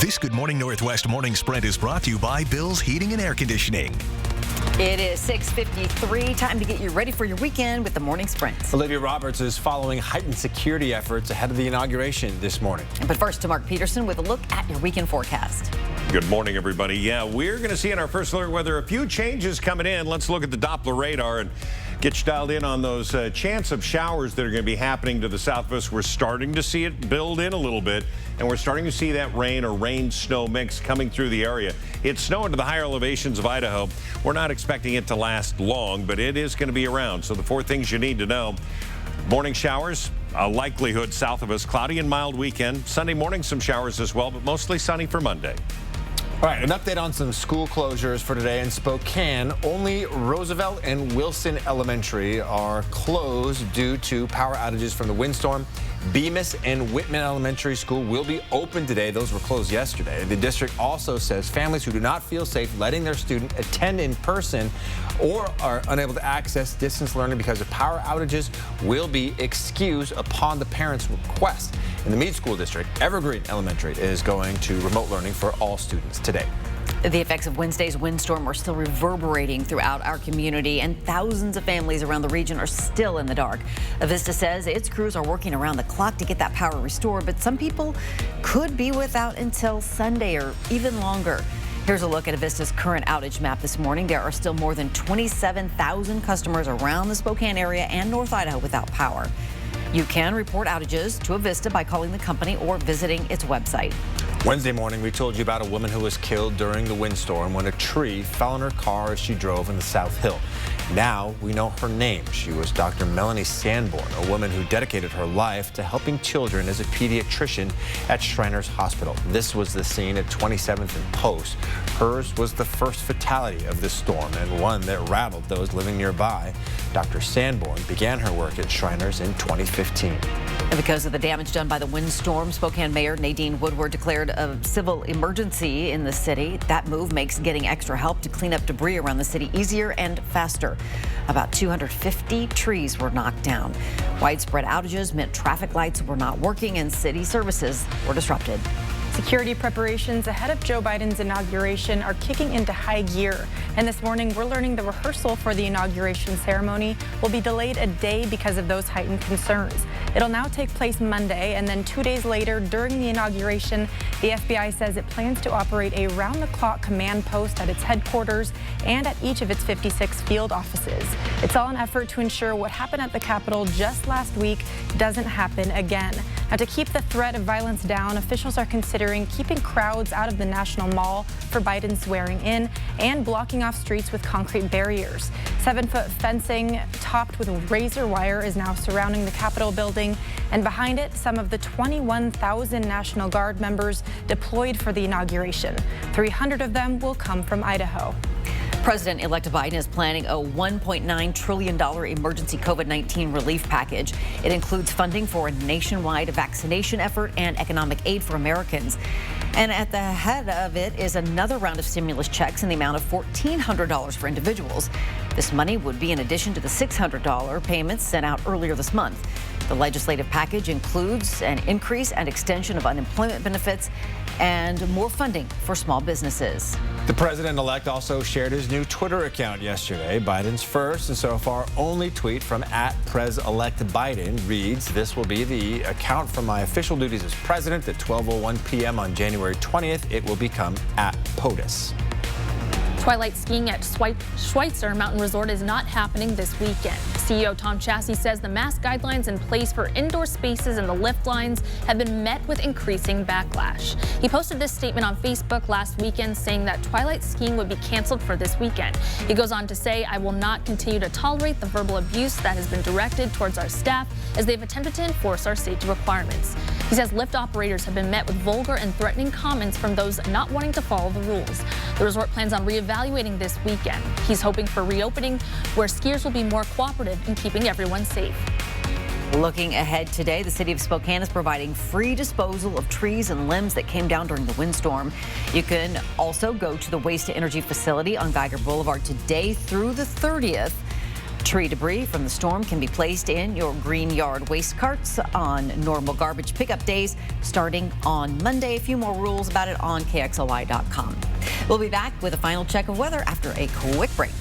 This Good Morning Northwest morning sprint is brought to you by Bill's Heating and Air Conditioning. It is 6:53. Time to get you ready for your weekend with the morning sprint. Olivia Roberts is following heightened security efforts ahead of the inauguration this morning. But first to Mark Peterson with a look at your weekend forecast. Good morning, everybody. Yeah, we're going to see in our first alert weather a few changes coming in. Let's look at the Doppler radar and get you dialed in on those chance of showers that are going to be happening to the south of us. We're starting to see it build in a little bit, and we're starting to see that rain or rain-snow mix coming through the area. It's snowing to the higher elevations of Idaho. We're not expecting it to last long, but it is going to be around. So the four things you need to know: morning showers, a likelihood south of us, cloudy and mild weekend. Sunday morning, some showers as well, but mostly sunny for Monday. All right, an update on some school closures for today in Spokane. Only Roosevelt and Wilson Elementary are closed due to power outages from the windstorm. Bemis and Whitman Elementary School will be open today. Those were closed yesterday. The district also says families who do not feel safe letting their student attend in person or are unable to access distance learning because of power outages will be excused upon the parent's request. In the Meade School District, Evergreen Elementary is going to remote learning for all students today. The effects of Wednesday's windstorm are still reverberating throughout our community, and thousands of families around the region are still in the dark. Avista says its crews are working around the clock to get that power restored, but some people could be without until Sunday or even longer. Here's a look at Avista's current outage map this morning. There are still more than 27,000 customers around the Spokane area and North Idaho without power. You can report outages to Avista by calling the company or visiting its website. Wednesday morning, we told you about a woman who was killed during the windstorm when a tree fell on her car as she drove in the South Hill. Now we know her name. She was Dr. Melanie Sanborn, a woman who dedicated her life to helping children as a pediatrician at Shriners Hospital. This was the scene at 27th and Post. Hers was the first fatality of this storm and one that rattled those living nearby. Dr. Sanborn began her work at Shriners in 2015. And because of the damage done by the windstorm, Spokane Mayor Nadine Woodward declared a civil emergency in the city. That move makes getting extra help to clean up debris around the city easier and faster. About 250 trees were knocked down. Widespread outages meant traffic lights were not working and city services were disrupted. Security preparations ahead of Joe Biden's inauguration are kicking into high gear. And this morning, we're learning the rehearsal for the inauguration ceremony will be delayed a day because of those heightened concerns. It'll now take place Monday, and then 2 days later, during the inauguration, the FBI says it plans to operate a round-the-clock command post at its headquarters and at each of its 56 field offices. It's all an effort to ensure what happened at the Capitol just last week doesn't happen again. Now, to keep the threat of violence down, officials are considering keeping crowds out of the National Mall for Biden's swearing in and blocking off streets with concrete barriers. 7-foot fencing topped with razor wire is now surrounding the Capitol building, and behind it, some of the 21,000 National Guard members deployed for the inauguration. 300 of them will come from Idaho. President-elect Biden is planning a $1.9 trillion emergency COVID-19 relief package. It includes funding for a nationwide vaccination effort and economic aid for Americans. And at the head of it is another round of stimulus checks in the amount of $1,400 for individuals. This money would be in addition to the $600 payments sent out earlier this month. The legislative package includes an increase and extension of unemployment benefits and more funding for small businesses. The president-elect also shared his new Twitter account yesterday. Biden's first and so far only tweet from @Pres-elect Biden reads, "This will be the account from my official duties as president at 12:01 p.m. on January 20th. It will become @POTUS." Twilight skiing at Schweitzer Mountain Resort is not happening this weekend. CEO Tom Chassis says the mask guidelines in place for indoor spaces and the lift lines have been met with increasing backlash. He posted this statement on Facebook last weekend saying that Twilight skiing would be canceled for this weekend. He goes on to say, "I will not continue to tolerate the verbal abuse that has been directed towards our staff as they've attempted to enforce our safety requirements." He says lift operators have been met with vulgar and threatening comments from those not wanting to follow the rules. The resort plans on reevaluating this weekend. He's hoping for reopening where skiers will be more cooperative in keeping everyone safe. Looking ahead today, the city of Spokane is providing free disposal of trees and limbs that came down during the windstorm. You can also go to the waste to energy facility on Geiger Boulevard today through the 30th. Tree debris from the storm can be placed in your green yard waste carts on normal garbage pickup days starting on Monday. A few more rules about it on KXLY.com. We'll be back with a final check of weather after a quick break.